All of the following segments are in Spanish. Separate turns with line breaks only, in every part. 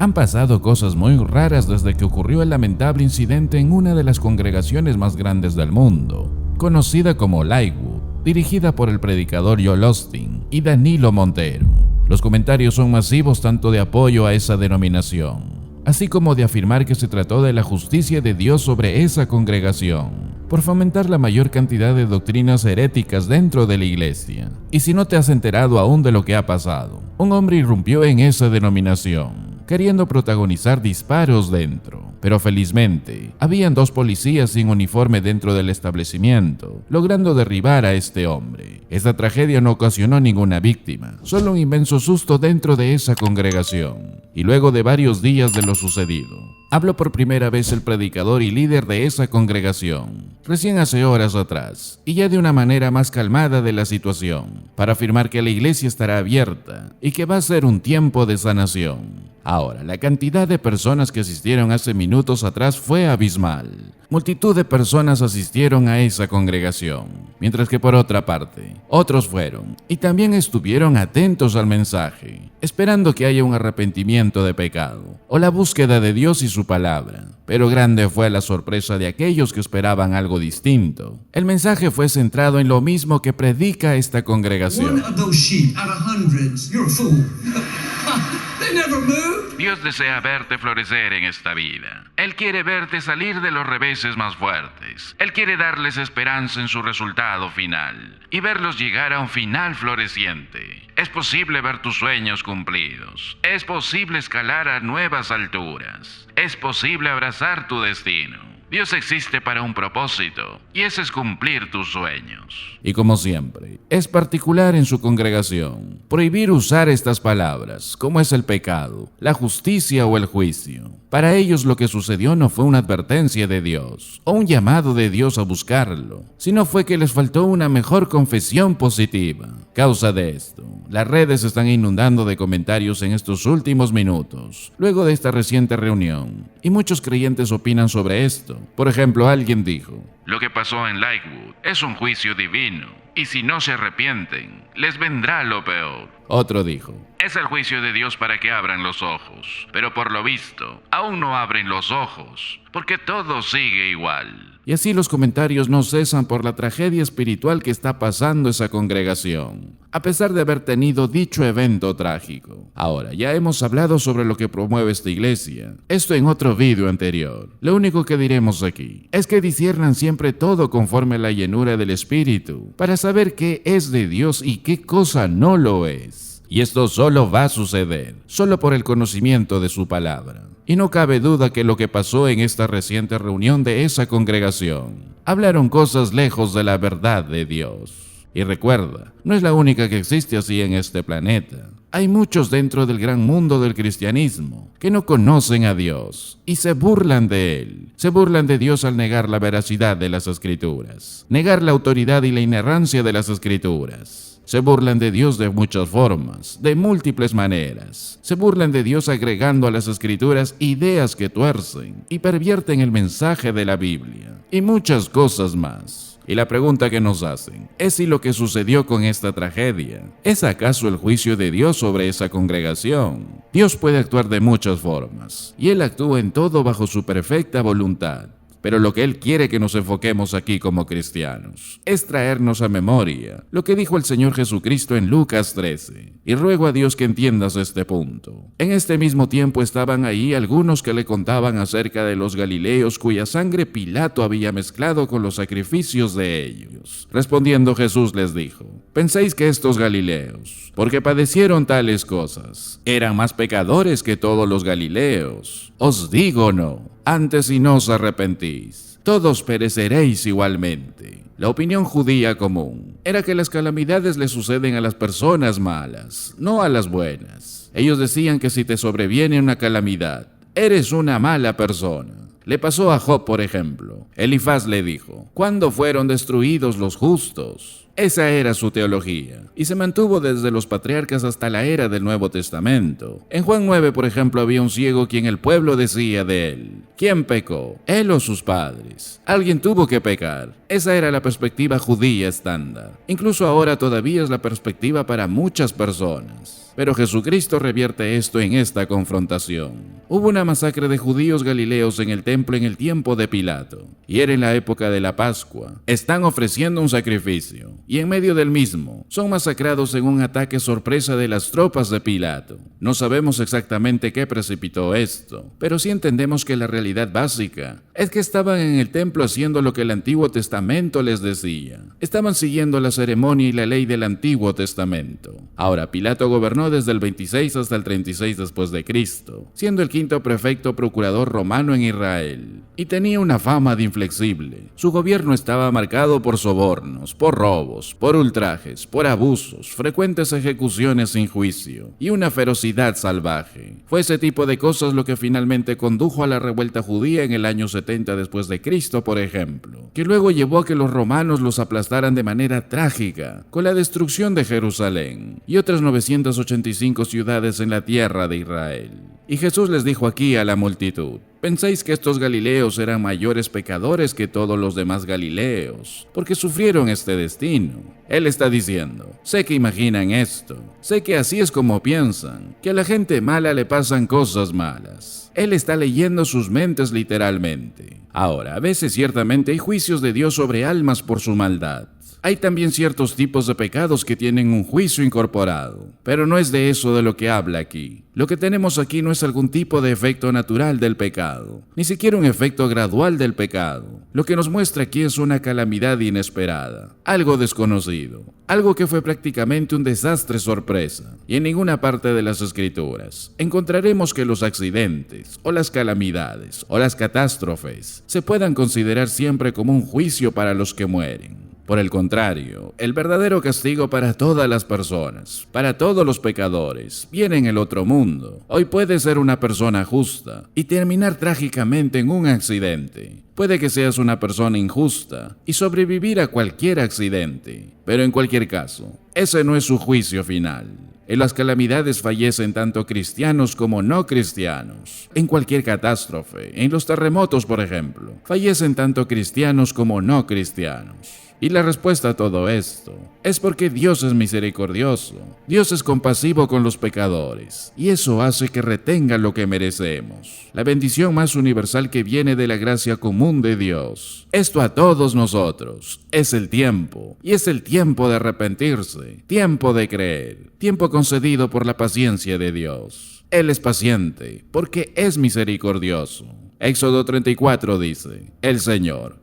Han pasado cosas muy raras desde que ocurrió el lamentable incidente en una de las congregaciones más grandes del mundo, conocida como Lakewood, dirigida por el predicador Joel Osteen y Danilo Montero. Los comentarios son masivos tanto de apoyo a esa denominación, así como de afirmar que se trató de la justicia de Dios sobre esa congregación, por fomentar la mayor cantidad de doctrinas heréticas dentro de la iglesia. Y si no te has enterado aún de lo que ha pasado, un hombre irrumpió en esa denominación, queriendo protagonizar disparos dentro. Pero felizmente, habían 2 policías sin uniforme dentro del establecimiento, logrando derribar a este hombre. Esta tragedia no ocasionó ninguna víctima, solo un inmenso susto dentro de esa congregación. Y luego de varios días de lo sucedido, habló por primera vez el predicador y líder de esa congregación, recién hace horas atrás, y ya de una manera más calmada de la situación, para afirmar que la iglesia estará abierta y que va a ser un tiempo de sanación. Ahora, la cantidad de personas que asistieron hace minutos atrás fue abismal. Multitud de personas asistieron a esa congregación, mientras que por otra parte, otros fueron y también estuvieron atentos al mensaje, esperando que haya un arrepentimiento de pecado o la búsqueda de Dios y su palabra. Pero grande fue la sorpresa de aquellos que esperaban algo distinto. El mensaje fue centrado en lo mismo que predica esta congregación.
Dios desea verte florecer en esta vida. Él quiere verte salir de los reveses más fuertes. Él quiere darles esperanza en su resultado final y verlos llegar a un final floreciente. Es posible ver tus sueños cumplidos. Es posible escalar a nuevas alturas. Es posible abrazar tu destino. Dios existe para un propósito, y ese es cumplir tus sueños.
Y como siempre, es particular en su congregación prohibir usar estas palabras, como es el pecado, la justicia o el juicio. Para ellos lo que sucedió no fue una advertencia de Dios, o un llamado de Dios a buscarlo, sino fue que les faltó una mejor confesión positiva. Causa de esto, las redes están inundando de comentarios en estos últimos minutos, luego de esta reciente reunión, y muchos creyentes opinan sobre esto. Por ejemplo, alguien dijo:
lo que pasó en Lakewood es un juicio divino, y si no se arrepienten, les vendrá lo peor.
Otro dijo:
es el juicio de Dios para que abran los ojos, pero por lo visto, aún no abren los ojos, porque todo sigue igual.
Y así los comentarios no cesan por la tragedia espiritual que está pasando esa congregación, a pesar de haber tenido dicho evento trágico. Ahora, ya hemos hablado sobre lo que promueve esta iglesia, esto en otro vídeo anterior. Lo único que diremos aquí es que disciernan siempre todo conforme a la llenura del Espíritu, para saber qué es de Dios y qué cosa no lo es. Y esto solo va a suceder, solo por el conocimiento de su palabra. Y no cabe duda que lo que pasó en esta reciente reunión de esa congregación, hablaron cosas lejos de la verdad de Dios. Y recuerda, no es la única que existe así en este planeta. Hay muchos dentro del gran mundo del cristianismo que no conocen a Dios y se burlan de Él. Se burlan de Dios al negar la veracidad de las Escrituras, negar la autoridad y la inerrancia de las Escrituras. Se burlan de Dios de muchas formas, de múltiples maneras. Se burlan de Dios agregando a las Escrituras ideas que tuercen y pervierten el mensaje de la Biblia, y muchas cosas más. Y la pregunta que nos hacen es si lo que sucedió con esta tragedia es acaso el juicio de Dios sobre esa congregación. Dios puede actuar de muchas formas, y Él actúa en todo bajo su perfecta voluntad. Pero lo que Él quiere que nos enfoquemos aquí como cristianos es traernos a memoria lo que dijo el Señor Jesucristo en Lucas 13. Y ruego a Dios que entiendas este punto. En este mismo tiempo estaban ahí algunos que le contaban acerca de los galileos cuya sangre Pilato había mezclado con los sacrificios de ellos. Respondiendo Jesús les dijo: ¿pensáis que estos galileos, porque padecieron tales cosas, eran más pecadores que todos los galileos? Os digo no. Antes, si no os arrepentís, todos pereceréis igualmente. La opinión judía común era que las calamidades le suceden a las personas malas, no a las buenas. Ellos decían que si te sobreviene una calamidad, eres una mala persona. Le pasó a Job, por ejemplo. Elifaz le dijo: ¿cuándo fueron destruidos los justos? Esa era su teología, y se mantuvo desde los patriarcas hasta la era del Nuevo Testamento. En Juan 9, por ejemplo, había un ciego quien el pueblo decía de él: ¿quién pecó, él o sus padres? Alguien tuvo que pecar. Esa era la perspectiva judía estándar. Incluso ahora todavía es la perspectiva para muchas personas. Pero Jesucristo revierte esto en esta confrontación. Hubo una masacre de judíos galileos en el templo en el tiempo de Pilato, y era en la época de la Pascua. Están ofreciendo un sacrificio, y en medio del mismo son masacrados en un ataque sorpresa de las tropas de Pilato. No sabemos exactamente qué precipitó esto, pero sí entendemos que la realidad básica es que estaban en el templo haciendo lo que el Antiguo Testamento les decía. Estaban siguiendo la ceremonia y la ley del Antiguo Testamento. Ahora, Pilato gobernó desde el 26 hasta el 36 después de Cristo, siendo el quinto prefecto procurador romano en Israel, y tenía una fama de inflexible. Su gobierno estaba marcado por sobornos, por robos, por ultrajes, por abusos, frecuentes ejecuciones sin juicio y una ferocidad salvaje. Fue ese tipo de cosas lo que finalmente condujo a la revuelta judía en el año 70 después de Cristo, por ejemplo, que luego llevó a que los romanos los aplastaran de manera trágica con la destrucción de Jerusalén y otras 985 ciudades en la tierra de Israel. Y Jesús les dijo aquí a la multitud: ¿pensáis que estos galileos eran mayores pecadores que todos los demás galileos, porque sufrieron este destino? Él está diciendo: sé que imaginan esto, sé que así es como piensan, que a la gente mala le pasan cosas malas. Él está leyendo sus mentes literalmente. Ahora, a veces ciertamente hay juicios de Dios sobre almas por su maldad. Hay también ciertos tipos de pecados que tienen un juicio incorporado, pero no es de eso de lo que habla aquí. Lo que tenemos aquí no es algún tipo de efecto natural del pecado, ni siquiera un efecto gradual del pecado. Lo que nos muestra aquí es una calamidad inesperada, algo desconocido, algo que fue prácticamente un desastre sorpresa. Y en ninguna parte de las Escrituras encontraremos que los accidentes, o las calamidades, o las catástrofes se puedan considerar siempre como un juicio para los que mueren. Por el contrario, el verdadero castigo para todas las personas, para todos los pecadores, viene en el otro mundo. Hoy puedes ser una persona justa y terminar trágicamente en un accidente. Puede que seas una persona injusta y sobrevivir a cualquier accidente, pero en cualquier caso, ese no es su juicio final. En las calamidades fallecen tanto cristianos como no cristianos. En cualquier catástrofe, en los terremotos por ejemplo, fallecen tanto cristianos como no cristianos. Y la respuesta a todo esto es porque Dios es misericordioso, Dios es compasivo con los pecadores, y eso hace que retenga lo que merecemos, la bendición más universal que viene de la gracia común de Dios. Esto a todos nosotros es el tiempo, y es el tiempo de arrepentirse, tiempo de creer, tiempo concedido por la paciencia de Dios. Él es paciente porque es misericordioso. Éxodo 34 dice: el Señor,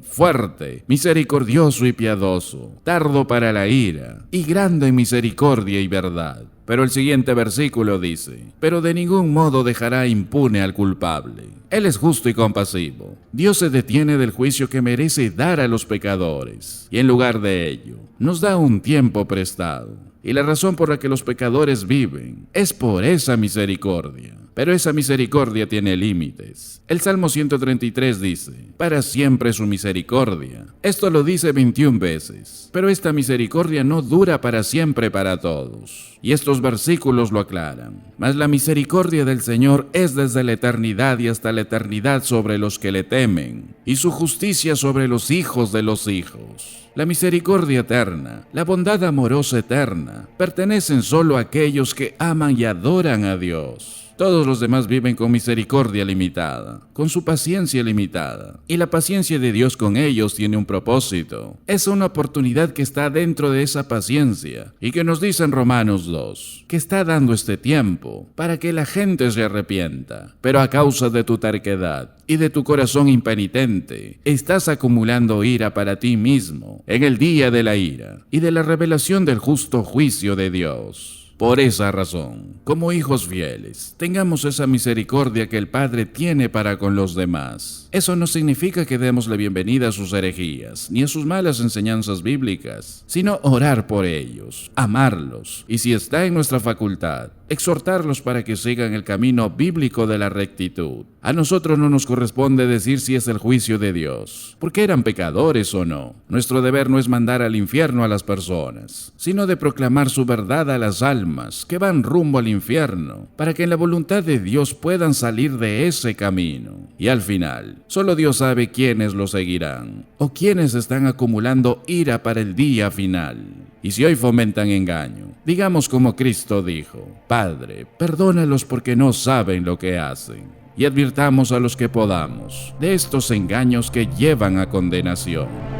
fuerte, misericordioso y piadoso, tardo para la ira, y grande en misericordia y verdad. Pero el siguiente versículo dice: pero de ningún modo dejará impune al culpable. Él es justo y compasivo. Dios se detiene del juicio que merece dar a los pecadores, y en lugar de ello, nos da un tiempo prestado. Y la razón por la que los pecadores viven es por esa misericordia. Pero esa misericordia tiene límites. El Salmo 133 dice: para siempre su misericordia. Esto lo dice 21 veces. Pero esta misericordia no dura para siempre para todos. Y estos versículos lo aclaran. Mas la misericordia del Señor es desde la eternidad y hasta la eternidad sobre los que le temen, y su justicia sobre los hijos de los hijos. La misericordia eterna, la bondad amorosa eterna, pertenecen solo a aquellos que aman y adoran a Dios. Todos los demás viven con misericordia limitada, con su paciencia limitada. Y la paciencia de Dios con ellos tiene un propósito. Es una oportunidad que está dentro de esa paciencia y que nos dice en Romanos 2, que está dando este tiempo para que la gente se arrepienta. Pero a causa de tu terquedad y de tu corazón impenitente, estás acumulando ira para ti mismo en el día de la ira y de la revelación del justo juicio de Dios. Por esa razón, como hijos fieles, tengamos esa misericordia que el Padre tiene para con los demás. Eso no significa que demos la bienvenida a sus herejías, ni a sus malas enseñanzas bíblicas, sino orar por ellos, amarlos, y si está en nuestra facultad, exhortarlos para que sigan el camino bíblico de la rectitud. A nosotros no nos corresponde decir si es el juicio de Dios, porque eran pecadores o no. Nuestro deber no es mandar al infierno a las personas, sino de proclamar su verdad a las almas que van rumbo al infierno, para que en la voluntad de Dios puedan salir de ese camino. Y al final, solo Dios sabe quiénes lo seguirán, o quiénes están acumulando ira para el día final. Y si hoy fomentan engaño, digamos como Cristo dijo: Padre, perdónalos porque no saben lo que hacen. Y advirtamos a los que podamos de estos engaños que llevan a condenación.